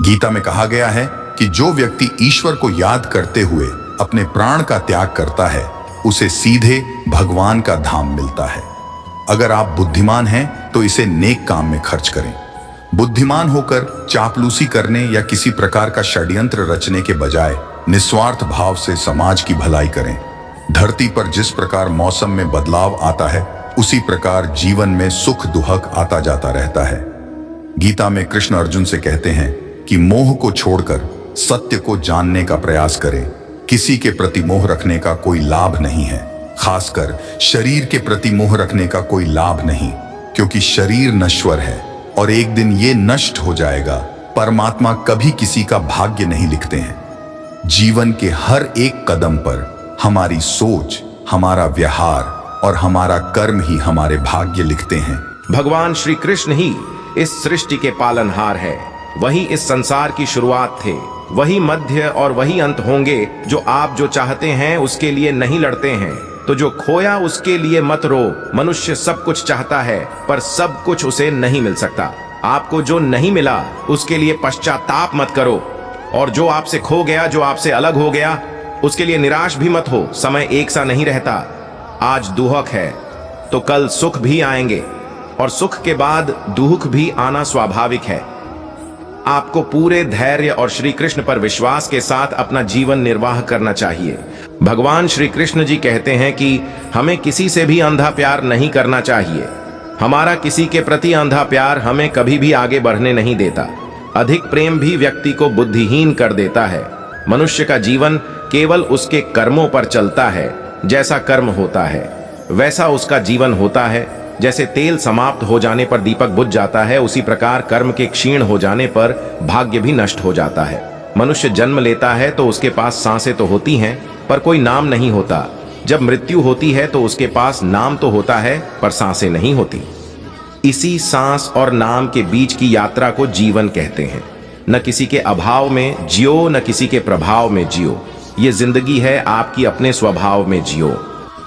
गीता में कहा गया है कि जो व्यक्ति ईश्वर को याद करते हुए अपने प्राण का त्याग करता है उसे सीधे भगवान का धाम मिलता है। अगर आप बुद्धिमान हैं तो इसे नेक काम में खर्च करें। बुद्धिमान होकर चापलूसी करने या किसी प्रकार का षड्यंत्र रचने के बजाय निस्वार्थ भाव से समाज की भलाई करें। धरती पर जिस प्रकार मौसम में बदलाव आता है उसी प्रकार जीवन में सुख दुहक आता जाता रहता है। गीता में कृष्ण अर्जुन से कहते हैं कि मोह को छोड़कर सत्य को जानने का प्रयास करें। किसी के प्रति मोह रखने का कोई लाभ नहीं है, खासकर शरीर के प्रति मोह रखने का कोई लाभ नहीं, क्योंकि शरीर नश्वर है और एक दिन ये नष्ट हो जाएगा। परमात्मा कभी किसी का भाग्य नहीं लिखते हैं। जीवन के हर एक कदम पर हमारी सोच, हमारा व्यवहार और हमारा कर्म ही हमारे भाग्य लिखते हैं। भगवान श्री कृष्ण ही इस सृष्टि के पालनहार है। वही इस संसार की शुरुआत थे, वही मध्य और वही अंत होंगे। जो आप जो चाहते हैं उसके लिए नहीं लड़ते हैं, तो जो खोया उसके लिए मत रो। मनुष्य सब कुछ चाहता है पर सब कुछ उसे नहीं मिल सकता। आपको जो नहीं मिला उसके लिए पश्चाताप मत करो, और जो आपसे खो गया, जो आपसे अलग हो गया, उसके लिए निराश भी मत हो। समय एक सा नहीं रहता। आज दुख है तो कल सुख भी आएंगे, और सुख के बाद दुख भी आना स्वाभाविक है। आपको पूरे धैर्य और श्री कृष्ण पर विश्वास के साथ अपना जीवन निर्वाह करना चाहिए। भगवान श्री कृष्ण जी कहते हैं कि हमें किसी से भी अंधा प्यार नहीं करना चाहिए। हमारा किसी के प्रति अंधा प्यार हमें कभी भी आगे बढ़ने नहीं देता। अधिक प्रेम भी व्यक्ति को बुद्धिहीन कर देता है। मनुष्य का जीवन केवल उसके कर्मों पर चलता है। जैसा कर्म होता है वैसा उसका जीवन होता है। जैसे तेल समाप्त हो जाने पर दीपक बुझ जाता है, उसी प्रकार कर्म के क्षीण हो जाने पर भाग्य भी नष्ट हो जाता है। मनुष्य जन्म लेता है तो उसके पास सांसें तो होती हैं पर कोई नाम नहीं होता। जब मृत्यु होती है तो उसके पास नाम तो होता है पर सांसें नहीं होती। इसी सांस और नाम के बीच की यात्रा को जीवन कहते हैं। न किसी के अभाव में जियो, न किसी के प्रभाव में जियो। ये जिंदगी है, आपकी अपने स्वभाव में जियो।